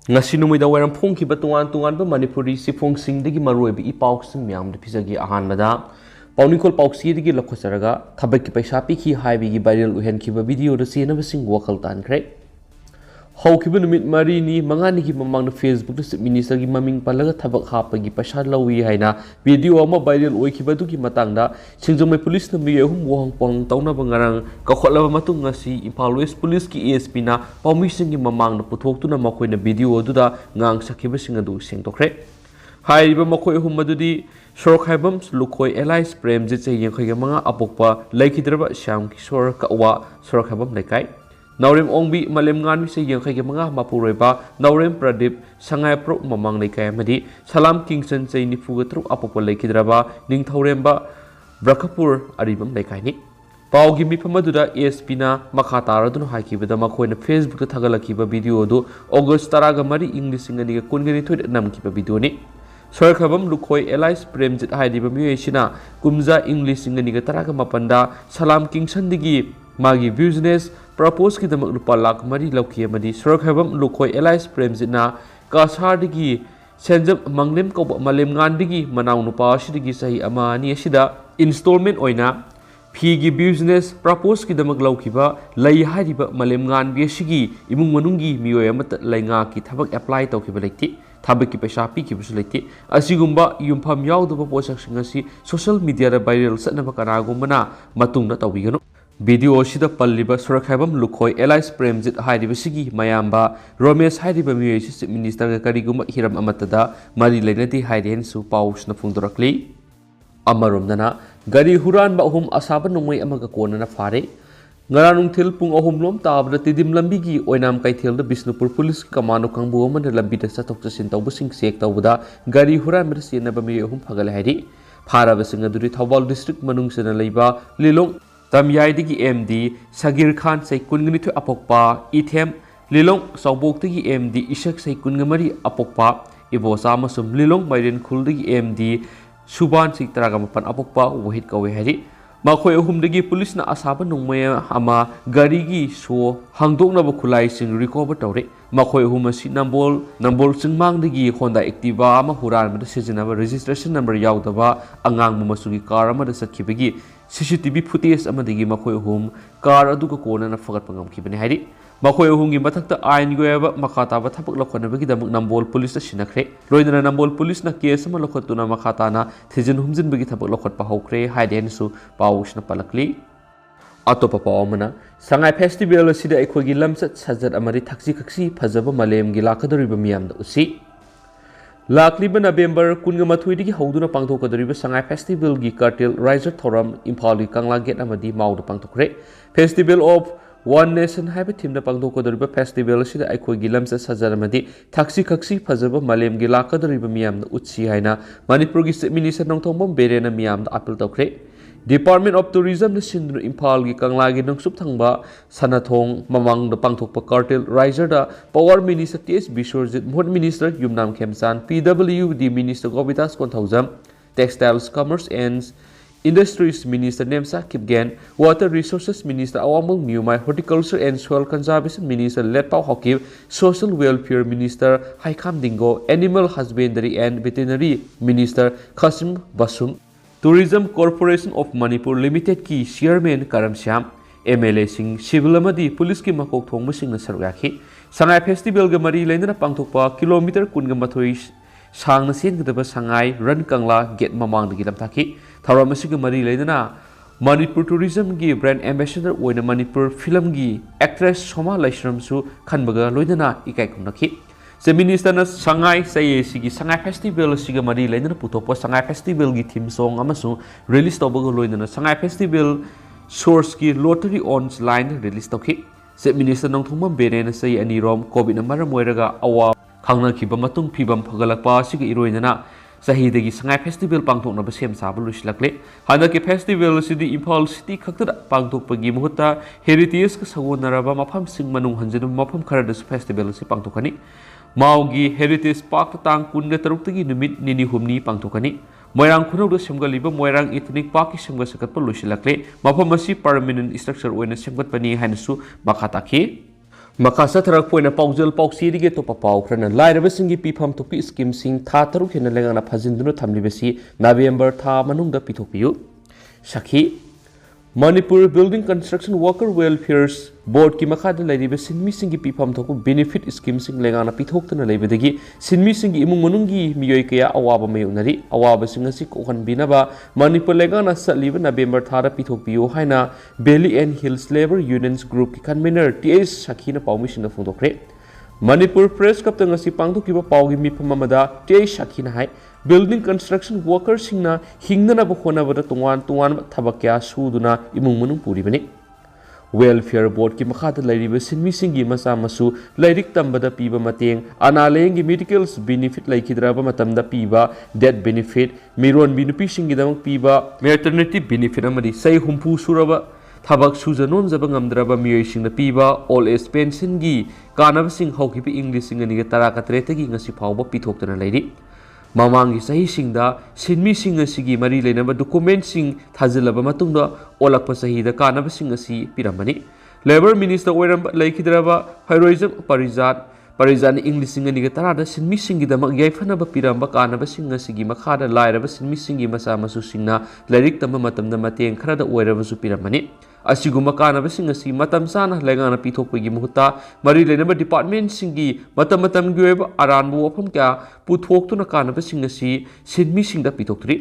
ngasi numida wairam phongkiba tungan manipuri sifongsingdagi maroiba ipausing myamda pisagi ahanbada pauningkol pausiyadagi lakhosaraga thabakki paisa piki haibigi viral uhenkiba video da senabasing wakal tankre haukiba numit marini mangani ki mamangna Facebook da chief minister gi maming palaga thabak hapagi paisa lawi haina video ama viral oikiba dugi matangda singjomai police na mi hum wang pang tauna bangarang kakholaba matung ngasi Imphal West police ki ASP na paumising gi mamangna puthoktu na makoina video duda ngang sakiba singadu sengtokre haiba makoi hum madudi Sorok Haibam Lukoi Allies Premjit se yengkhoi manga apokpa laikhidraba Syam Kishore kawa Sorok Haibam laikai Naurem Ongbi Malem Ngan se yengkhoi manga mapuroiba Naurem Pradip Sangai Pro mamang laikai amadi Salam Kingston se nifugatru apokpa laikhidraba Ningthauremba Brakapur aribam laikai ni Paugi mipamaduda ASP na makha taraduna haikibada makoina Facebook ta thagalakiba video do August 10 English ingani kungani thoi namkiba video ni Sorkhabam Lukoi Allies Premjit Haiba Mueshina Kumza English Ingani Taraga Mapanda Salam Kingston digi Magi business propose ki damak lupa lak mari lauki amadi Sorkhabam Lukoi Allies Premjit na Kasar digi Senjam Manglem ko malem ngan digi Manaw nupa digi sahi amani asida installment oina Pigi business propose ki damak lauki ba lai haiba malem ngan biashigi imung manungi miyoy amat lainga ki thabak apply tawkiba lekti Thabaki paisa piki busuliti asigumba yumpham yaudaba posaksing asi social media ra viral satnaba kanagumana matungna tawigano video sida palliba Sorakhaibam Lukoi Allies Premjit hairiba sigi mayamba Romesh hairiba miyoisi chief minister ga karigumba hiram amatada mari leinati hairihen su pausna phungdorakli amaromdana gari huran ba hum asaba nongmei amaga konana fare Ngaranung thil pung ahumlom tabra tidim lambi gi oinam kaithel da Bisnupur police kamano kangbu man lambi da satok chasin tawbusing sek tawda gari huran mer sina ba mi ahum phagal hairi phara basing aduri Thawbal district manung sena leiba lilong tamyai digi MD Sagir Khan sai kungni thu apokpa ithem lilong saubok digi MD Ishak sai kungamari apokpa ibosa masum lilong mairen khul digi MD Suban sik taraga mapan apokpa wahid kawe hairi Makhoi ahumdagi police na asaba nongmei ama garigi so hangdoknaba khulai sing recover tawre makhoi ahum asi nambol singmangdagi Honda Activa ama huran ma sijinaba registration number yaudaba angang masugi car ama sakhibagi CCTV footage amadagi makhoi ahum car aduga kona na fagat pangamkhibani hairi makhoi ahumgi mathakta ain goyaba makhata ba thapak lokhanabagi damuk nambol police na sinakre loidana nambol police na case ama lokhotuna makhata na thijin humjin bagi thapak lokhot pa hokre haiden su pausna palakli atopa pawmana sangai festival asida ekhogi lamsat sajat amari thaksi khaksi phajaba malem gi lakadoriba miyamda usi Lakliba November 18 digi hauduna pangthokadoriba sangai festival gi cartel riser thoram Imphal gi Kangla gate amadi mauda pangthokre festival of One Nation haiba thimna pangthokadoriba festival asida ekhogi lamsat sajat amadi thaksi khaksi phajaba malem gi lakadoriba miyamda utsi haina Manipur gi chief minister Nongthongbam Berena miyamda appeal tokre Department of Tourism na sindru Imphal gi Kangla gi nongsup thangba Sanathong mamang da pangthokpa cartel riser da Power Minister TS Biswarjit Mohd Minister Yumnam Khemchan PWD Minister Govitas Konthaujam Textiles Commerce and Industries Minister Nemsa Kipgen Water Resources Minister Awamul Nyumai Horticulture and Soil Conservation Minister Letpau Hokib Social Welfare Minister Haikam Dingo Animal Husbandry and Veterinary Minister Qasim Basum Tourism Corporation of Manipur Limited ki Chairman Karam Syam MLA sing civil amadi police ki makok thongba sing na sargakhi Sangai festival ga mari leina pangthokpa kilometer 18 sang na sen gdaba Sangai Run Kangla gate mamang dagi lamthaki tharam asig mari leina Manipur Tourism gi brand ambassador oina Manipur film gi actress Soma Laishram su khanbaga loidana ikai kumnakhi Se minister na Sangai say sigi Sangai festival siga mari lain na putopo Sangai festival gi theme song amasu release tobago loina na Sangai festival source ki lottery ons line release tokhi Se minister Nongthongbam Berena say ani rom covid na maram oiraga awa khangna khiba matung phibam phagalakpa siga iroina na sahidagi Sangai festival pangthokna ba sem sabu luslakle hanaki festival sidi Imphal city khakta pangthokpagi muhutta heritage ka sagonaraba mafam sing manung hanjinu mafam khara festival si pangthokani Maugi Heritage Park tang kunga tarukti numit nini humni pangthokani Moirang khunau do semgaliba Moirang Ethnic Park ki semga sakatpa lusilakle mafam asi permanent structure oina semgatpani hainasu makhataki मखा चथरक्पोइना पाउजल पाउसीदिगे तोपा पाउ खरना लाइरबसिंगी पीफम थोपी स्कीमसिंग था तरुक हेना लेगाना फजिंदुना थमलिबसी नवेम्बर था मनुंगदा पिथोकपियु सखी Manipur building construction worker welfare board की मखाद लेरिबे सिनमीसिंगी पीफम थोकु benefit स्कीमसिंग लेगाना पिथोक्तना लेबदगी सिनमीसिंगी इमुंग मनुंगी मियोय कया अवाबा मयोनरी अवाबसिंग असि कोहनबिनबा मणिपुर लेगाना सलिबा नवेम्बर थादा पिथोकपियु हाइना valley and hills labour unions group की कन्वीनर टीएस सखीना पाउमिसिंग फोंदोक्रे मणिपुर प्रेस कप तंगसी पांगथोकिबा पाउगी मिफम अमदा टीएस सखीना हाइ बिल्डिंग कंस्ट्रक्शन वर्कर सिंगना हिंगनब होनबदा तोंगान तोंगान थबक क्या सुदुना इमुंग मनुंग पुरिबने वेलफेयर बोर्ड की मखाद लेरिबे सिनमीसिंगी मसा मसु लाइरिक तंबदा पीबा मतेंग अनालेंगी मेडिकल्स बेनिफिट लाइखिद्राबा मतमदा पीबा डेथ बेनिफिट मिरोन बिनुपीसिंगीदमक पीबा मैटरनिटी बेनिफिट अमदी सै हुंफु सुरबा थबक सुजनोन जब ngamdraba miyoisingna piba all age pension gi kanabsing haukibi english singa tara katretagi ngasi phawba pithoktana leiri mamangi sahi singda sinmi singa sigi mari leinaba document sing thajilaba matungda olakpa sahi da kanabsing asi piramani labor minister oiram laikhidraba heroism parijat english singa ni tara da sinmi singi da mak yaifana ba piramba kanabsing asigi makhada lairaba sinmi singi masa masu singna lairik tamba matamda mateng khara da oiraba su piramani असिगुम कानबसिंग असि मतम साना लेगाना पिथोकपगी मुहुता मरी लेनब department सिंगी मतम मतम गी ओइब अरानबो वफम क्या पुथोक्तुना कानबसिंग असि सिनमी सिंगदा पिथोक्तरि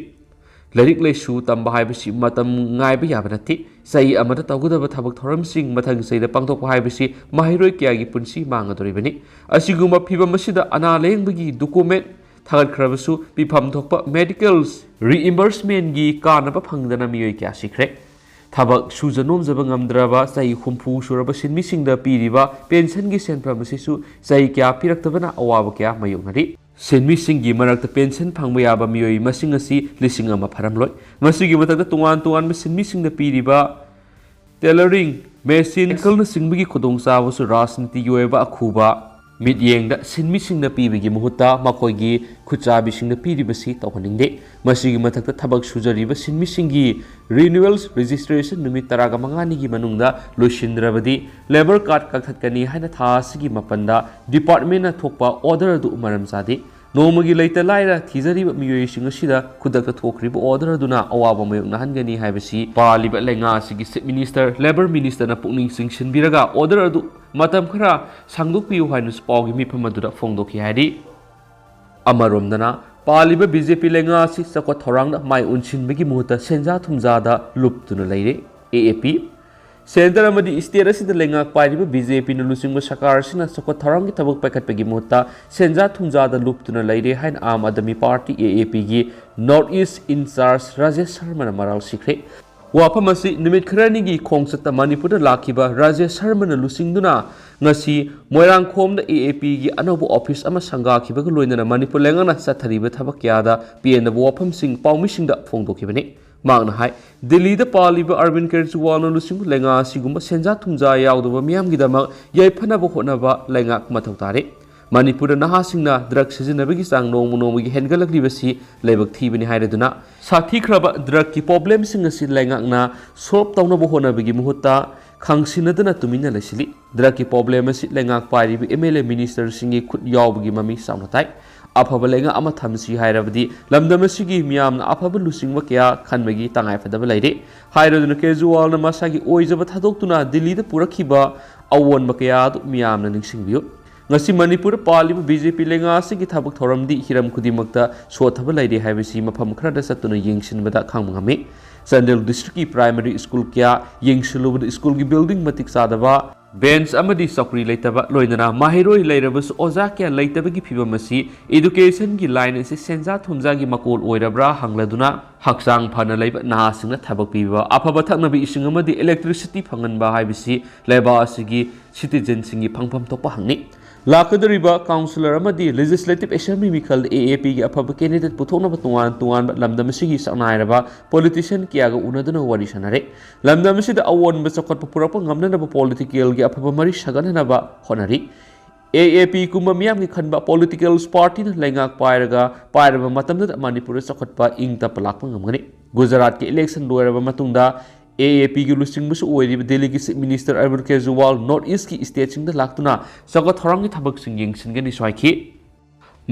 lyric लेसु तंबा हाइबसि मतम गायब याबा नथि सही अमदा तगुदब थबक थोरम सिंग मथंग सैदा पांगथोक हाइबसि माहिरोय क्यागी पुंसी मांगदोरिबनि असिगुम फिबम असिदा अना लेंबगी डॉक्यूमेंट थागत खरबसु पिफम थोकपा मेडिकल्स रीइंबर्समेंट गी कानबा फंगदना मियोय क्या सिखरे थबक सुजनोम जब ngamdraba sai humpu suraba sinmisingda piriba pension gi senfram asisu sai kya piraktabana awaba kya mayonari sinmisingi marakta pension phangba yaba miyoi masing asi lising ama pharamloi masigi matakta tungan sinmisingda piriba tailoring machine kalna singbigi khudong chawasu rajniti yoeba akhuba मिडियेंगदा सिनमिसिंगना पीबगी मुहुता मखोयगी खुचाबिसिंगना पीरिबसी तौहनिंगदे मसिगी मथक्ता थबक सुजरिबा सिनमिसिंगी रिन्यूअल्स रजिस्ट्रेशन नुमित 15 गी मनुंगदा लोइसिंद्रबदी लेबर कार्ड कखतकनी हाइना थासिगी मपंदा डिपार्टमेंटना थोकपा ऑर्डर अदु मरम सादे नोमगी लैता लाइरा थीजरिबा मियोयसिंग असिदा खुदकता थोकरिबा ऑर्डर अदुना अवाबा मयोंगना हनगनी हाइबसी पालिबा लेंगा सिगी चीफ मिनिस्टर लेबर मिनिस्टर ना पुकनिंग सिंगसिनबिरगा ऑर्डर अदु मतम खरा सांगदोकपियु हाइनुस पाउगी मिफम अदुदा फोंदोखि हाइदि अमरोमदना पालिबा बीजेपी लेंगा असि सको थोरांगदा माइ उनसिनबगी मुहुता सेंजा थुमजादा लुपतुना लैरे एएपी सेंटर अमदी स्टेट असिदा लेंगा पाइरिबा बीजेपी न लुसिंगबा सरकार सिना सको थोरांगी थबक पाइखतपगी मुहुता सेंजा थुमजादा लुपतुना लैरे हाइन आम आदमी पार्टी एएपी गी north east incharge Rajesh Sharma मराल सिखरे वाफम असि निमित खरानिगी खोंगसता मणिपुर लाखिबा राजेश शर्मा लुसिंगदुना ngasi moirang khomda AAP gi anobo office ama sanga khibaga loinana manipur lengana sathariba thabak kyada PN wafam sing paumishing da phongdokhibani magna hai Delhi da paliba Arvind Kejriwal no lusing lenga sigumba senja thumja yawdoba miyam gi dama yaifana bo khonaba lenga mathau tare manipur naha singna drug sizinabagi sang nomu gi hengalakribasi leibak thibani hairaduna sathi khraba drug ki problem sing asi lenga na solve tawna bo honabagi muhutta खांसिनदना तुमिना लसिली drug की problem असि लेंगा पारिबि MLA minister सिंगी खुद यावबगी mummy सामनताई अफब लेंगा अमा थमसी हाइरबदी लमदमसिगी मियामना अफब लुसिंगवा क्या खनबगी तंगाय फदब लैरे हाइरदुना केजुवाल न मसागी ओइजब थादोक्तुना दिल्लीदा पुरखिबा अवोनबा क्या मियामना निंगसिंगबियो ngasi manipur palibu BJP lenga asigi thabak thoramdi hiram khudimakta sothaba laide haibisi mafam khrada satuna yengsinbada khangmangame Sandel district ki primary school kya yengsilubud school gi building matik sadaba bench amadi sakri leitaba loinana mahiroi leirabus oja kya leitaba gi phibamasi education gi line se senja thumja gi makol oirabra hangladuna haksang phana leiba na singna thabak piba afaba thaknabi ising amadi electricity phanganba haibisi leba asigi citizen singi phangpham topa hangni लाकदरिबा councillor अमदी legislative assembly मिखल AAP की अफब candidate पुथोनब तुंगान लमदमसिगी सनायरबा politician कियागा उनदना वरी सनरे लमदमसिदा अवोनब चखत पुरप ngamnanaba पॉलिटिकल की अफब मरी सगननबा होनरी एएपी कुंब मियाम की खनबा पॉलिटिकल पार्टी न लेंगा पायरबा मतमदा मणिपुर चखतपा इंग तप लाकप ngamgani गुजरात के इलेक्शन लोयरबा मतुंगदा AAP की लुसिंगबसु ओइरिब दिल्ली की chief minister Arvind Kejriwal north east की स्टेट सिंग लाक्तुना चौगत थौरांगी थबक सिंग येंगसिनगनि स्वाइखि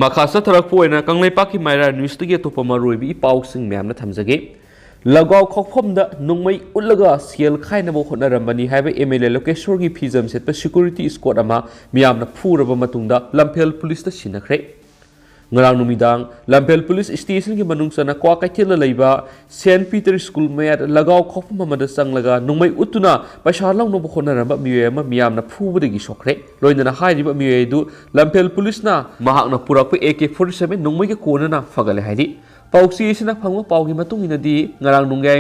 मखासा थरकपोइना कंगलेपाकी मायरा न्यूज तगी अतोप मरोइबी पाउसिंग म्यामना थमजगे लगाव खोखफमदा नुंगमई उल्लगा सेल खाइनबो होटनारंबनी हाइबा MLA लोकेश्वर की फिजम सेट सिक्योरिटी स्क्वाड अमा मियामना फुरबा मतुंगदा लंफेल पुलिस ता सिनखरे ngarang numidang lampel police station ki manungsana kwa kaithel leiba St Peter school mayat lagao khofum amada sanglaga nungmei utuna paisa lawno bo khonaramba miyema miyamna phubudegi sokre loinana hairiba miyedu lampel police na mahakna purakpa AK47 nungmei ki konana fagale hairi pauksi isina phangwa paugi matung inadi ngarang nungai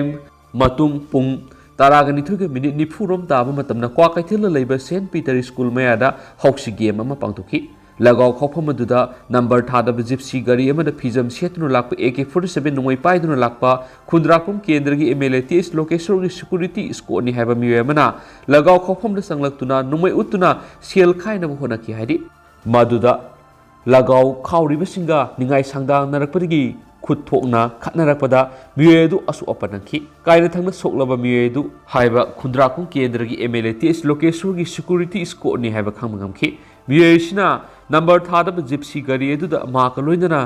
matung pung taragani thuge minute ni phurom taba matamna kwa kaithel leiba St Peter school mayada hauksi game ama pangtuki Lagao khaophamda number thadab gypsy gari amada phijam setnu lakpa AK47 nungoi paiduna lakpa khundrakum kendra gi MLA TS location gi security squad ni haiba miyamana Lagao khaophamda sanglaktuna nungmei utuna sel khaina bo hona ki haidi maduda Lagao khawriba singa ningai sangdang narakpadagi khut thokna khatnarakpada miyedu asu apanangki kaina thangna soklaba miyedu haiba khundrakum kendra gi MLA TS location gi security squad ni haiba khangmangamki miyesina number thadab gypsy gari edu maka loinana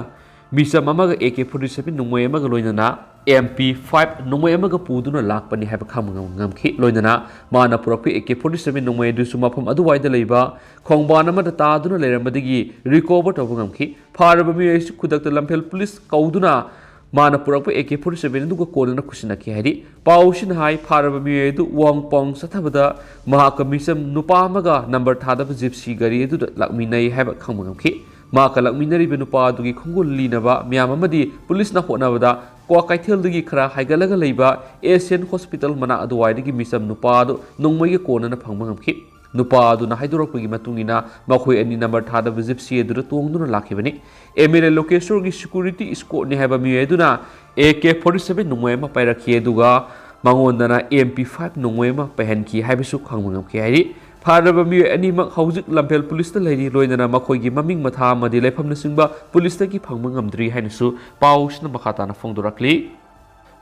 misam amaga AK47 nungmei amaga loinana MP5 nungmei amaga puduna lakpani haiba khamngamki loinana mana purakpi AK47 nungmei du sumafam aduwaida leiba khongbana amada taduna leirambadigi recover tawngamki pharaba miyesi khudakta lampel police kauduna mana purakpa AK47 duga konana khusinaki hairi pausin hai pharaba miyedu wangpong sathabada mahaka misam nupa amaga number thadab gypsy gari edu lakminai haiba khangmangamki mahaka lakminari be nupa dugi khongul linaba miyam amadi police na honabada kwa kaithel dugi khara haigalaga leiba Asian hospital mana aduwai dugi misam nupa du nongmai ge konana phangmangamki nupa aduna haidorakpagi matungina makhoi ani number thadab gypsy edu tongduna lakhibani MLA location gi security squad ni haiba miyeduna AK47 nungmei ma pairakhi eduga mangondana MP5 nungmei ma pahenki haibisu khangmangamki hairi pharaba mi ani mak haujik lampel police ta leiri loinana makhoi gi maming matha amadi leifamna singba police ta ki phangmangamdri hainasu pausna makhatana phongdorakli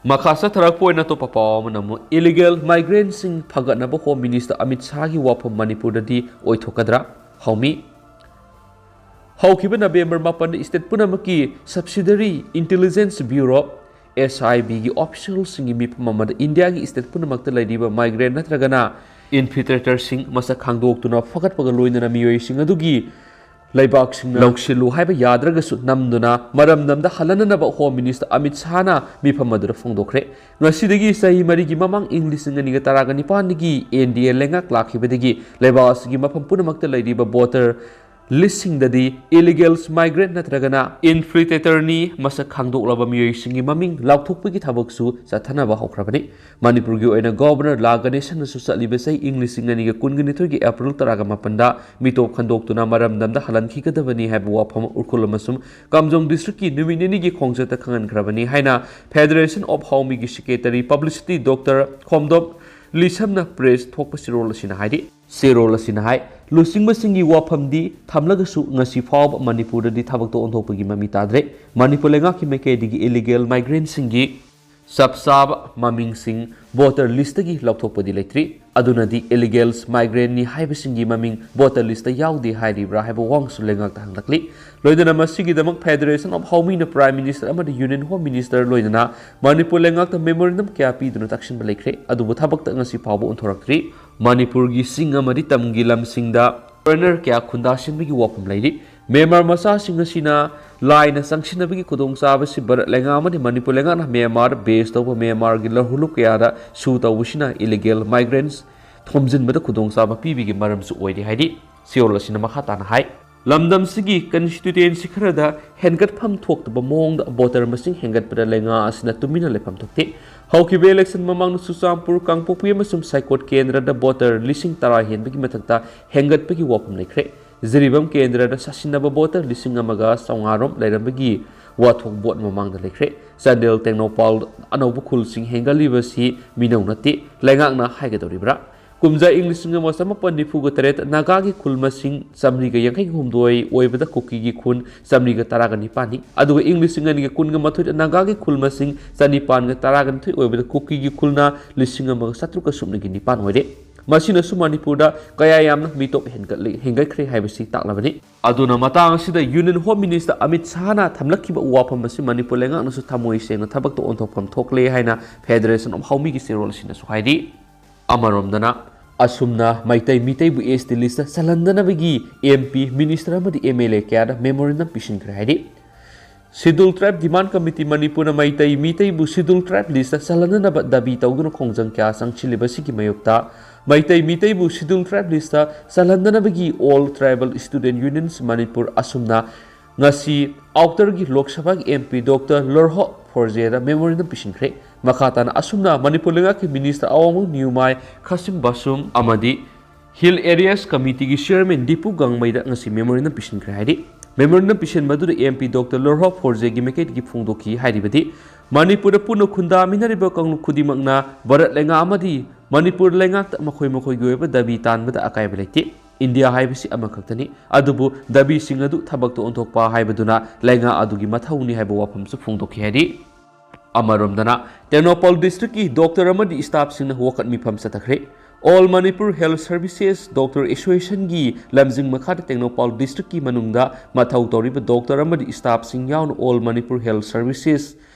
Makasa tharakpoina to papaw manamu illegal migrant sing phagatnaba Home Minister Amit Shah gi wafam Manipur dadi oithokadra haumi haukiba November 8 state punamaki subsidiary intelligence bureau SIB gi official singi mifam amada India gi state punamakta laidiba migrant natragana infiltrator sing masa khangdoktuna phagatpaga loinana miyoi sing adugi Laibak sing longsilu haiba yadragasu namduna maram namda halananaba Home Minister Amit Shah na mifamadura phongdokre ngasidagi sahi marigi mamang English nganiga taragani panigi NDA lengak lakhibadagi laibas gi mafam punamakta laidiba voter listing dadi illegals migrant natragana infiltrator ni masa khangdoklaba miyoi singi maming laukthokpagi thabaksu sathanaba hokrabani Manipur gi oina governor lagane sanasu satliba sai English nganiga kunganithoi gi April taraga mapanda mitop khandoktuna maram namda halanki kadabani haibu wafam urkulamasum Kamjong district ki numinini gi khongjata khangan khrabani haina Federation of Home gi secretary publicity Dr. Khomdop Lisamna press thokpa sirol asina haidi sirol asina hai lusingba singi wafamdi thamlagasu ngasi fawb Manipur di thabak to onthokpagi mami tadre Manipur lenga ki meke digi illegal migrant singi sabsab maming sing voter list gi laukthokpadi leitri adunadi illegals migrant ni haiba singi maming voter list yaudi hairibra haiba wangsu lenga tanglakli loidana masigi damak Federation of Home na Prime Minister amadi Union Home Minister loidana Manipur lenga ta memorandum kya pi duna takshin balekre adubu thabak ta ngasi fawb onthorakri Manipur gi sing amadi tamgi lam singda foreigner kya khunda sinbigi wafam lairi Myanmar masa sing asina laina sangsinabagi khudong sabasi barat lenga amadi Manipur lenga na Myanmar based over Myanmar gi lahulu kya da su tawusina illegal migrants thomjin bada khudong saba pibigi maram su oidi haidi siol asina makhatana hai lamdam sigi constituency kharada hengat pham thokta mong da voter masing hengat pada lenga asina tumina lefam thokte haukibe election mamang Susampur Kangpopi amasum Saikot Kendra da voter lising tara henbagi mathakta hengat pagi wapam lekre Ziribam Kendra da sasinaba voter lising amaga sawngarom lairambagi wathok bot mamang da lekre Sandel Tengnopal anobu khul sing hengalibasi minaunati lengakna haigadoribra ꯀꯨꯝꯖꯥ ꯏꯪ 1994 ꯅꯥꯒꯥꯒꯤ ꯈꯨꯜ ꯃꯁꯤꯡ 158 ꯑꯣꯏꯕꯗ ꯀꯨꯀꯤꯒꯤ ꯈꯨꯟ 119 ꯅꯤ ꯑꯗꯨꯒ ꯏꯪ 2019 ꯅꯥꯒꯥꯒꯤ ꯈꯨꯜ ꯃꯁꯤꯡ 912 ꯑꯣꯏꯕꯗ ꯀꯨꯀꯤꯒꯤ ꯈꯨꯜꯅ 1709 ꯑꯣꯏꯔꯦ ꯃꯁꯤꯅꯁꯨ ꯃꯅꯤꯄꯨꯔꯗ ꯀꯌꯥ ꯌꯥꯝꯅ ꯃꯤꯇꯣꯞ ꯍꯦꯟꯒꯠꯈ꯭ꯔꯦ ꯍꯥꯏꯕꯁꯤ ꯇꯥꯛꯂꯕꯅꯤ ꯑꯗꯨꯅ ꯃꯇꯥꯡ ꯑꯁꯤꯗ ꯌꯨꯅꯤꯌꯟ ꯍꯣꯝ ꯃꯤꯅꯤꯁꯇꯔ ꯑꯃꯤꯠ ꯁꯥꯍꯅ ꯊꯝꯂꯛꯈꯤꯕ ꯋꯥꯐꯝ ꯑꯁꯤ ꯃꯅꯤꯄꯨꯔ ꯂꯩꯉꯥꯛꯅꯁꯨ ꯊꯃꯣꯏ ꯁꯦꯡꯅ ꯊꯕꯛꯇ ꯑꯣꯟꯊꯣꯛꯐꯝ ꯊꯣꯛꯂꯦ ꯍꯥꯏꯅ ꯐꯦꯗꯔꯦꯁꯟ ꯑꯣꯐ ꯍꯥꯎꯃꯤꯒꯤ ꯆꯦꯔꯣꯜ ꯑꯁꯤꯅꯁꯨ ꯍꯥꯏꯔꯤ ꯑꯃꯔꯣꯝꯗꯅ ꯑꯁꯨꯝꯅ ꯃꯩꯇꯩ ꯃꯤꯇꯩꯕꯨ ꯑꯦꯁ ꯇꯤ ꯂꯤꯁꯇ ꯆꯜꯍꯟꯗꯅꯕꯒꯤ MP ꯃꯤꯅꯤꯁꯇꯔ ꯑꯃꯗꯤ MLA ꯀꯌꯥꯗ ꯃꯦꯃꯣꯔꯦꯟꯗꯝ ꯄꯤꯁꯤꯟꯈ꯭ꯔꯦ ꯍꯥꯏꯔꯤ ꯁꯤꯗꯨꯜ ꯇ꯭ꯔꯥꯏꯕ ꯗꯤꯃꯥꯟ ꯀꯃꯤꯇꯤ ꯃꯅꯤꯄꯨꯔꯅ ꯃꯩꯇꯩ ꯃꯤꯇꯩꯕꯨ ꯁꯤꯗꯨꯜ ꯇ꯭ꯔꯥꯏꯕ ꯂꯤꯁꯇ ꯆꯜꯍꯟꯅꯕ ꯗꯥꯕꯤ ꯇꯧꯗꯨꯅ ꯈꯣꯡꯖꯪ ꯀꯌꯥ ꯆꯪꯁꯤꯜꯂꯤꯕꯁꯤꯒꯤ ꯃꯥꯌꯣꯛꯇ ꯃꯩꯇꯩ ꯃꯤꯇꯩꯕꯨ ꯁꯤꯗꯨꯜ ꯇ꯭ꯔꯥꯏꯕ ꯂꯤꯁꯇ ꯆꯜꯍꯟꯗꯅꯕꯒꯤ all tribal student unions Manipur ꯑꯁꯨꯝꯅ ꯉꯁꯤ ꯑꯥꯎꯇꯔꯒꯤ ꯂꯣꯛ ꯁꯚꯥꯒꯤ MP doctor Lorho Pfoze memorandum ꯄꯤꯁꯤꯟꯈ꯭ꯔꯦ ꯃꯈꯥ ꯇꯥꯅ ꯑꯁꯨꯝꯅ ꯃꯅꯤꯄꯨꯔ ꯂꯩꯉꯥꯛꯀꯤ ꯃꯤꯅꯤꯁꯇꯔ ꯑꯋꯥꯡꯃꯪ ꯅ꯭ꯌꯨꯃꯥꯏ ꯈꯥꯁꯤꯝ ꯕꯥꯁꯨꯝ ꯑꯃꯗꯤ ꯍꯤꯜ ꯑꯦꯔꯤꯌꯥꯁ ꯀꯃꯤꯇꯤꯒꯤ ꯆꯤꯌꯔꯃꯦꯟ ꯗꯤꯄꯨ ꯒꯥꯡꯃꯩꯗ ꯉꯁꯤ ꯃꯦꯃꯣꯔꯦꯟꯗꯝ ꯄꯤꯁꯤꯟꯈ꯭ꯔꯦ ꯍꯥꯏꯔꯤ ꯃꯦꯃꯣꯔꯦꯟꯗꯝ ꯄꯤꯁꯤꯟꯕꯗꯨꯗ MP ꯗꯣꯛꯇꯔ ꯂꯣꯔꯍꯣ ꯐꯣꯔꯖꯦꯒꯤ ꯃꯥꯏꯀꯩꯗꯒꯤ ꯐꯣꯡꯗꯣꯛꯈꯤ ꯍꯥꯏꯔꯤꯕꯗꯤ ꯃꯅꯤꯄꯨꯔꯗ ꯄꯨꯟꯅ ꯈꯨꯟꯗꯥꯃꯤꯟꯅꯔꯤꯕ ꯀꯥꯡꯂꯨꯞ ꯈꯨꯗꯤꯡꯃꯛꯅ ꯚꯥꯔꯠ ꯂꯩꯉꯥꯛ ꯑꯃꯗꯤ ꯃꯅꯤꯄꯨꯔ ꯂꯩꯉꯥꯛꯇ ꯃꯈꯣꯏꯒꯤ ꯑꯣꯏꯕ ꯗꯥꯕꯤ ꯇꯥꯟꯕꯗ ꯑꯀꯥꯏꯕ ꯂꯩꯇꯦ ꯏꯟꯗꯤꯌꯥ ꯍꯥꯏꯕꯁꯤ ꯑꯃꯈꯛꯇꯅꯤ ꯑꯗꯨꯕꯨ ꯗꯥꯕꯤꯁꯤꯡ ꯑꯗꯨ ꯊꯕꯛꯇ ꯑꯣꯟꯊꯣꯛꯄ ꯍꯥꯏꯕꯗꯨꯅ ꯂꯩꯉꯥꯛ ꯑꯗꯨꯒꯤ ꯃꯊꯧꯅꯤ ꯍꯥꯏꯕ ꯋꯥꯐꯝꯁꯨ ꯐꯣꯡꯗꯣꯛꯈꯤ ꯍꯥꯏꯔꯤ ꯑꯃꯔꯣꯝꯗꯅ ꯇꯦꯡꯅꯧꯄꯜ ꯗꯤꯁꯇ꯭ꯔꯤꯛꯀꯤ ꯗꯣꯛꯇꯔ ꯑꯃꯗꯤ ꯁ꯭ꯇꯥꯐꯁꯤꯡꯅ ꯋꯥꯀꯠ ꯃꯤꯐꯝ ꯆꯠꯊꯈ꯭ꯔꯦ all Manipur health services doctor ꯑꯦꯁꯣꯁꯤꯌꯦꯁꯟꯒꯤ ꯂꯝꯖꯤꯡ ꯃꯈꯥꯗ ꯇꯦꯡꯅꯧꯄꯜ ꯗꯤꯁꯇ꯭ꯔꯤꯛꯀꯤ ꯃꯅꯨꯡꯗ ꯃꯊꯧ ꯇꯧꯔꯤꯕ ꯗꯣꯛꯇꯔ ꯑꯃꯗꯤ ꯁ꯭ꯇꯥꯐꯁꯤꯡ ꯌꯥꯎꯅ all Manipur health services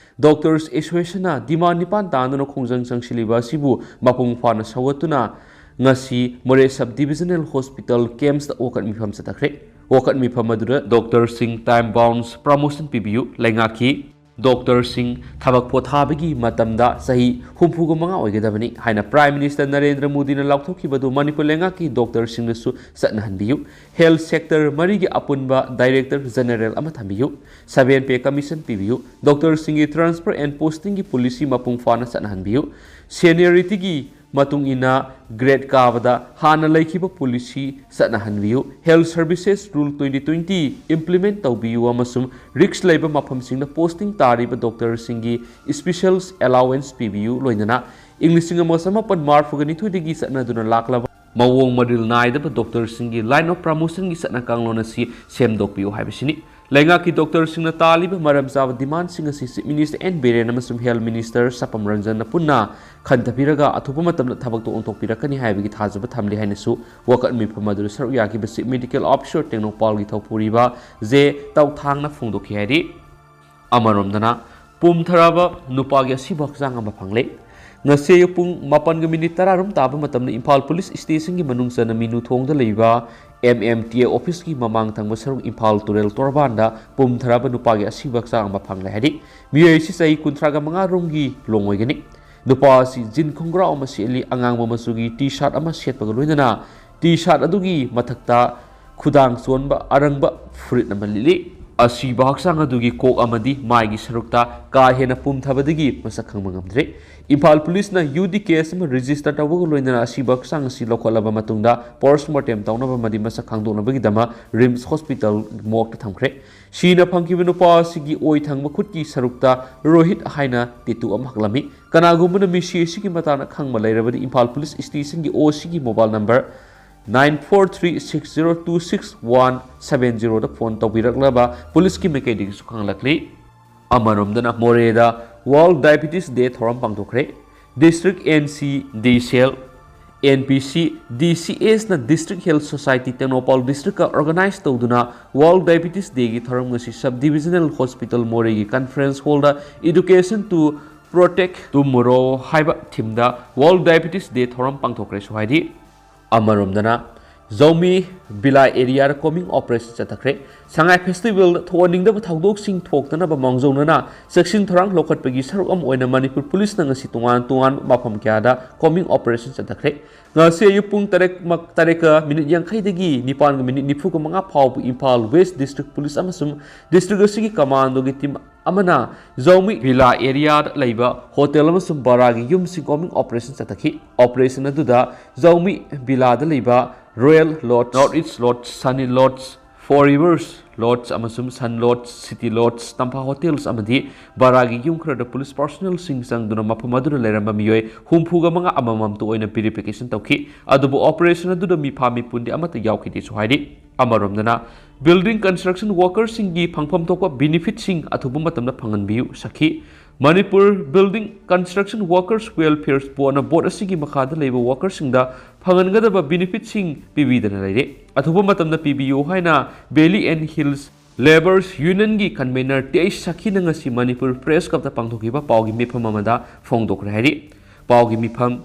doctors ꯑꯦꯁꯣꯁꯤꯌꯦꯁꯟꯅ ꯗꯤꯃꯥꯟ 9 ꯇꯥꯟꯗꯨꯅ ꯈꯣꯡꯖꯪ ꯆꯪꯁꯤꯜꯂꯤꯕ ꯑꯁꯤꯕꯨ ꯃꯄꯨꯡ ꯐꯥꯅ ꯁꯧꯒꯠꯇꯨꯅ ꯉꯁꯤ ꯃꯣꯔꯦ ꯁꯕ ꯗꯤꯚꯤꯖꯅꯦꯜ ꯍꯣꯁꯄꯤꯇꯥꯜ ꯀꯦꯝꯁꯇ ꯋꯥꯀꯠ ꯃꯤꯐꯝ ꯆꯠꯊꯈ꯭ꯔꯦ ꯋꯥꯀꯠ ꯃꯤꯐꯝ ꯑꯗꯨꯗ ꯗꯣꯛꯇꯔꯁꯤꯡ ꯇꯥꯏꯝ ꯕꯥꯎꯟꯁ ꯄ꯭ꯔꯃꯣꯁꯟ ꯄꯤꯕꯤꯌꯨ ꯂꯩꯉꯥꯛꯀꯤ ꯗꯣꯛꯇꯔꯁꯤꯡ ꯊꯕꯛ ꯄꯣꯊꯥꯕꯒꯤ ꯃꯇꯝꯗ ꯆꯍꯤ 65 ꯑꯣꯏꯒꯗꯕꯅꯤ ꯍꯥꯏꯅ ꯄ꯭ꯔꯥꯏꯝ ꯃꯤꯅꯤꯁꯇꯔ ꯅꯔꯦꯟꯗ꯭ꯔ ꯃꯣꯗꯤꯅ ꯂꯥꯎꯊꯣꯛꯈꯤꯕꯗꯨ ꯃꯅꯤꯄꯨꯔ ꯂꯩꯉꯥꯛꯀꯤ ꯗꯣꯛꯇꯔꯁꯤꯡꯅꯁꯨ ꯆꯠꯅꯍꯟꯕꯤꯌꯨ ꯍꯦꯜꯊ ꯁꯦꯛꯇꯔ ꯃꯔꯤꯒꯤ ꯑꯄꯨꯟꯕ ꯗꯥꯏꯔꯦꯛꯇꯔ ꯖꯦꯅꯔꯦꯜ ꯑꯃ ꯊꯝꯕꯤꯌꯨ 7 ꯄꯦ ꯀꯃꯤꯁꯟ ꯄꯤꯕꯤꯌꯨ ꯗꯣꯛꯇꯔꯁꯤꯡꯒꯤ ꯇ꯭ꯔꯥꯟꯁꯐꯔ ꯑꯦꯟड ꯄꯣꯁꯇꯤꯡꯒꯤ ꯄꯣꯂꯤꯁꯤ ꯃꯄꯨꯡ ꯐꯥꯅ ꯆꯠꯅꯍꯟꯕꯤꯌꯨ ꯁꯦꯅꯤꯌꯔꯤꯇꯤꯒꯤ ꯃꯇꯨꯡ ꯏꯟꯅ ꯒ꯭ꯔꯦꯗ ꯀꯥꯕꯗ ꯍꯥꯟꯅ ꯂꯩꯈꯤꯕ ꯄꯣꯂꯤꯁꯤ ꯆꯠꯅꯍꯟꯕꯤꯌꯨ ꯍꯦꯜꯊ ꯁꯔꯚꯤꯁꯦꯁ ꯔꯨꯜ 2020 ꯏꯝꯄ꯭ꯂꯤꯃꯦꯟꯠ ꯇꯧꯕꯤꯌꯨ ꯑꯃꯁꯨꯡ ꯔꯤꯛꯁ ꯂꯩꯕ ꯃꯐꯝꯁꯤꯡꯗ ꯄꯣꯁꯇꯤꯡ ꯇꯥꯔꯤꯕ ꯗꯣꯛꯇꯔꯁꯤꯡꯒꯤ ꯁ꯭ꯄꯦꯁꯤꯌꯦꯜ ꯑꯦꯂꯥꯎꯋꯦꯟꯁ ꯄꯤꯕꯤꯌꯨ ꯂꯣꯏꯅꯅ ꯏꯪ 1992 ꯆꯠꯅꯗꯨꯅ ꯂꯥꯛꯂꯕ ꯃꯑꯣꯡ ꯃꯔꯤꯜ ꯅꯥꯏꯗꯕ ꯗꯣꯛꯇꯔꯁꯤꯡꯒꯤ ꯂꯥꯏꯟ ꯑꯣꯐ ꯄ꯭ꯔꯃꯣꯁꯟꯒꯤ ꯆꯠꯅ ꯀꯥꯡꯂꯣꯟ ꯑꯁꯤ ꯁꯦꯝꯗꯣꯛꯄꯤꯌꯨ ꯍꯥꯏꯕꯁꯤꯅꯤ ꯂꯩꯉꯥꯛꯀꯤ ꯗꯣꯛꯇꯔꯁꯤꯡꯅ ꯇꯥꯜꯂꯤꯕ ꯃꯔꯝ ꯆꯥꯕ ꯗꯤꯃꯥꯟꯁꯤꯡ ꯑꯁꯤ ꯆꯤꯐ ꯃꯤꯅꯤꯁꯇꯔ ꯑꯦꯟ ꯕꯤꯔꯦꯟ ꯑꯃꯁꯨꯡ ꯍꯦꯜꯊ ꯃꯤꯅꯤꯁꯇꯔ ꯁꯄꯝ ꯔꯟꯖꯟꯅ ꯄꯨꯟꯅ ꯈꯟꯊꯕꯤꯔꯒ ꯑꯊꯨꯕ ꯃꯇꯝꯗ ꯊꯕꯛꯇ ꯑꯣꯟꯊꯣꯛꯄꯤꯔꯛꯀꯅꯤ ꯍꯥꯏꯕꯒꯤ ꯊꯥꯖꯕ ꯊꯝꯂꯤ ꯍꯥꯏꯅꯁꯨ ꯋꯥꯀꯠ ꯃꯤꯐꯝ ꯑꯗꯨꯗ ꯁꯔꯨꯛ ꯌꯥꯈꯤꯕ ꯆꯤꯐ ꯃꯦꯗꯤꯀꯦꯜ ꯑꯣꯐꯤꯁꯔ ꯇꯦꯡꯅꯧꯄꯜꯒꯤ ꯊꯧꯄꯨꯔꯤꯕ ꯖꯦ ꯇꯧꯊꯥꯡꯅ ꯐꯣꯡꯗꯣꯛꯈꯤ ꯍꯥꯏꯔꯤ ꯑꯃꯔꯣꯝꯗꯅ ꯄꯨꯝꯊꯔꯕ ꯅꯨꯄꯥꯒꯤ ꯑꯁꯤꯕ ꯍꯛꯆꯥꯡ ꯑꯃ ꯐꯪꯂꯦ ꯉꯁꯤ ꯑꯌꯨꯛ ꯄꯨꯡ 7:10 ꯇꯥꯕ ꯃꯇꯝꯗ ꯏꯝꯐꯥꯜ ꯄꯨꯂꯤꯁ ꯁ꯭ꯇꯦꯁꯟꯒꯤ ꯃꯅꯨꯡ ꯆꯟꯅ ꯃꯤꯅꯨꯊꯣꯡꯗ ꯂꯩꯕ MMTA ꯑꯣꯐꯤꯁꯀꯤ ꯃꯃꯥꯡ ꯊꯪꯕ ꯁꯔꯨꯛ ꯏꯝꯐꯥꯜ ꯇꯨꯔꯦꯜ ꯇꯣꯔꯕꯥꯟꯗ ꯄꯨꯝꯊꯔꯕ ꯅꯨꯄꯥꯒꯤ ꯑꯁꯤꯕ ꯍꯛꯆꯥꯡ ꯑꯃ ꯐꯪꯂꯦ ꯍꯥꯏꯔꯤ ꯃꯤꯑꯣꯏ ꯑꯁꯤ ꯆꯍꯤ 35 ꯔꯣꯝꯒꯤ ꯂꯣꯡꯑꯣꯏꯒꯅꯤ ꯅꯨꯄꯥ ꯑꯁꯤ ꯖꯤꯟ ꯈꯣꯡꯒ꯭ꯔꯥꯎ ꯑꯃ ꯁꯦꯠꯂꯤ ꯑꯉꯥꯡꯕ ꯃꯆꯨꯒꯤ ꯇꯤ-ꯁꯥꯔꯠ ꯑꯃ ꯁꯦꯠꯄꯒ ꯂꯣꯏꯅꯅ ꯇꯤ-ꯁꯥꯔꯠ ꯑꯗꯨꯒꯤ ꯃꯊꯛꯇ ꯈꯨꯗꯥꯡ ꯆꯣꯟꯕ ꯑꯔꯪꯕ ꯐꯨꯔꯤꯠ ꯑꯃ ꯂꯤꯠꯂꯤ ꯑꯁꯤꯕ ꯍꯛꯆꯥꯡ ꯑꯗꯨꯒꯤ ꯀꯣꯛ ꯑꯃꯗꯤ ꯃꯥꯏꯒꯤ ꯁꯔꯨꯛꯇ ꯀꯥ ꯍꯦꯟꯅ ꯄꯨꯝꯊꯕꯗꯒꯤ ꯃꯁꯛ ꯈꯪꯕ ꯉꯝꯗ꯭ꯔꯦ ꯏꯝꯐꯥꯜ ꯄꯨꯂꯤꯁꯅ ꯌꯨꯗꯤ ꯀꯦꯁ ꯑꯃ ꯔꯦꯖꯤꯁꯇꯔ ꯇꯧꯕꯒ ꯂꯣꯏꯅꯅ ꯑꯁꯤꯕ ꯍꯛꯆꯥꯡ ꯑꯁꯤ ꯂꯧꯈꯠꯂꯕ ꯃꯇꯨꯡꯗ ꯄꯣꯁꯠꯃꯣꯔꯇꯦꯝ ꯇꯧꯅꯕ ꯑꯃꯗꯤ ꯃꯁꯛ ꯈꯪꯗꯣꯛꯅꯕꯒꯤꯗꯃꯛ ꯔꯤꯝꯁ ꯍꯣꯁꯄꯤꯇꯥꯜ ꯃꯣꯔꯒꯇ ꯊꯝꯈ꯭ꯔꯦ ꯁꯤꯅ ꯐꯪꯈꯤꯕ ꯅꯨꯄꯥ ꯑꯁꯤꯒꯤ ꯑꯣꯏ ꯊꯪꯕ ꯈꯨꯠꯀꯤ ꯁꯔꯨꯛꯇ ꯔꯣꯍꯤꯠ ꯍꯥꯏꯅ ꯇꯦꯇꯨ ꯑꯃ ꯍꯛꯂꯝꯃꯤ ꯀꯅꯥꯒꯨꯝꯕꯅ ꯃꯤꯁꯤ ꯑꯁꯤꯒꯤ ꯃꯇꯥꯡꯗ ꯈꯪꯕ ꯂꯩꯔꯕꯗꯤ ꯏꯝꯐꯥꯜ ꯄꯨꯂꯤꯁ ꯁ꯭ꯇꯦꯁꯟꯒꯤ OCꯒꯤ ꯃꯣꯕꯥꯏꯜ ꯅꯝꯕꯔ 9436026170 ꯗ ꯐꯣꯟ ꯇꯧꯕꯤꯔꯛꯂꯕ ꯄꯨꯂꯤꯁꯀꯤ ꯃꯥꯏꯀꯩꯗꯒꯤꯁꯨ ꯈꯪꯂꯛꯂꯤ ꯑꯃꯔꯣꯝꯗꯅ ꯃꯣꯔꯦꯗ ꯋꯥꯔꯜड ꯗꯥꯏꯕꯦꯇꯤꯁ ꯗꯦ ꯊꯧꯔꯝ ꯄꯥꯡꯊꯣꯛꯈ꯭ꯔꯦ ꯗꯤꯁꯇ꯭ꯔꯤꯛ NCD ꯁꯦꯜ NPC DCSꯅ ꯗꯤꯁꯇ꯭ꯔꯤꯛ ꯍꯦꯜꯊ ꯁꯣꯁꯥꯏꯇꯤ ꯇꯦꯡꯅꯧꯄꯜ ꯗꯤꯁꯇ꯭ꯔꯤꯛꯀ ꯑꯣꯔꯒꯅꯥꯏꯖ ꯇꯧꯗꯨꯅ ꯋꯥꯔꯜड ꯗꯥꯏꯕꯦꯇꯤꯁ ꯗꯦꯒꯤ ꯊꯧꯔꯝ ꯉꯁꯤ ꯁꯕ ꯗꯤꯚꯤꯖꯅꯦꯜ ꯍꯣꯁꯄꯤꯇꯥꯜ ꯃꯣꯔꯦꯒꯤ conference hall education to protect tomorrow ꯍꯥꯏꯕ ꯊꯤꯝꯗ ꯋꯥꯔꯜड ꯗꯥꯏꯕꯦꯇꯤꯁ ꯗꯦ ꯊꯧꯔꯝ ꯄꯥꯡꯊꯣꯛꯈ꯭ꯔꯦꯁꯨ ꯍꯥꯏꯔꯤ ꯑꯃꯔꯣꯝꯗꯅ ꯖꯧꯃꯤ ꯕꯤꯂꯥ ꯑꯦꯔꯤꯌꯥꯗ ꯀꯣꯃꯤꯡ ꯑꯣꯄꯔꯦꯁꯟ ꯆꯠꯊꯈ꯭ꯔꯦ ꯁꯉꯥꯏ ꯐꯦꯁꯇꯤꯚꯦꯜꯗ ꯊꯣꯛꯍꯟꯅꯤꯡꯗꯕ ꯊꯧꯗꯣꯛꯁꯤꯡ ꯊꯣꯛꯇꯅꯕ ꯃꯥꯡꯖꯧꯅꯅ ꯆꯦꯛꯁꯤꯟ ꯊꯧꯔꯥꯡ ꯂꯧꯈꯠꯄꯒꯤ ꯁꯔꯨꯛ ꯑꯃ ꯑꯣꯏꯅ ꯃꯅꯤꯄꯨꯔ ꯄꯨꯂꯤꯁꯅ ꯉꯁꯤ ꯇꯣꯉꯥꯟꯕ ꯃꯐꯝ ꯀꯌꯥꯗ ꯀꯣꯃꯤꯡ ꯑꯣꯄꯔꯦꯁꯟ ꯆꯠꯊꯈ꯭ꯔꯦ ꯉꯁꯤ ꯑꯌꯨꯛ ꯄꯨꯡ 8:50 9:45 ꯐꯥꯎꯕ ꯏꯝꯐꯥꯜ ꯋꯦꯁ ꯗꯤꯁꯇ꯭ꯔꯤꯛ ꯄꯨꯂꯤꯁ ꯑꯃꯁꯨꯡ ꯗꯤꯁꯇ꯭ꯔꯤꯛ ꯑꯁꯤꯒꯤ ꯀꯃꯥꯟꯗꯣꯒꯤ ꯇꯤꯝ ꯑꯃꯅ ꯖꯧꯃꯤ ꯚꯤꯂꯥ ꯑꯦꯔꯤꯌꯥꯗ ꯂꯩꯕ ꯍꯣꯇꯦꯜ ꯑꯃꯁꯨꯡ ꯕꯥꯔꯥꯒꯤ ꯌꯨꯝꯁꯤꯡ ꯀꯣꯃꯤꯡ ꯑꯣꯄꯔꯦꯁꯟ ꯆꯠꯊꯈꯤ ꯑꯣꯄꯔꯦꯁꯟ ꯑꯗꯨꯗ ꯖꯧꯃꯤ ꯚꯤꯂꯥꯗ ꯂꯩꯕ royal lodge north east lodge sunny lodge 4 rivers lodge amasum sun lodge city lodge tampa hotels amadi baragi yum khara police personnel sing sang duna mafam aduna leramba miyoi humfuga manga amamam to oina verification tawki adubu operation adu mi phami pundi amata yawki di suhaidi amaromdana building construction workers singi phangpham tokwa benefit sing athubu matamna phangan biu sakhi Manipur Building Construction Workers Welfare Board asigi makhada leiba workers singda phangangadaba benefit sing pibidana leire athuba matamna PBU haina Valley and Hills Laborers Union gi convener TI sakhi nangasi Manipur Press Club ta pangthokiba pawgi mifam amada phongdokra hari pawgi mifam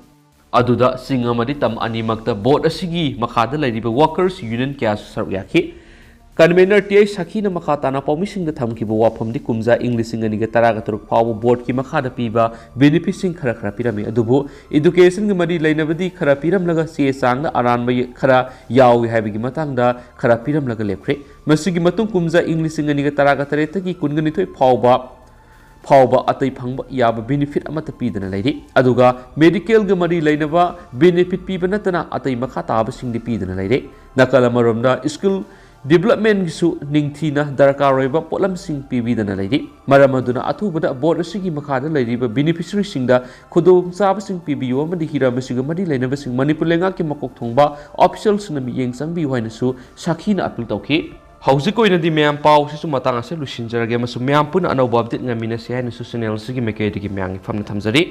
aduda singamadi tam animakta board asigi makhada leiriba workers union kya saruk yakhi Convener TI Sakina Makatana Pomising the Tamkiba Wapam di Kumza English in the Taragatur Power Board Kimakada Piba, benefiting Karakrapirami Adubo, Education Madi Lainavadi Karapiram Laga Siesanga, Aran by Kara Yawi Habigimatanga, Karapiram Laga Lepre, Masigimatum Kumza English in the Taragatareta Kunganito Pauba Atai Pangba Yaba benefit Amatapidan lady, Aduga, Medical Gamadi Lainava, benefit Pibanatana Atai Makata Sing the Pidan lady, Nakalamarumda, School. Development su ningthina darkar roiba polam sing pibidana leidi maramaduna athubada board asigi makhada leidiba beneficiary singda khodom sab sing pibiyo amadi hira masiga madi leinaba sing manipur lenga ki makok thongba officials na mi yeng sangbi hoina su sakhina appeal tawki hauji koina di myam pau su matang ase lusinjarage masu myam pun anau update ngamina se haina su channel sigi mekedi ki myang famna thamjari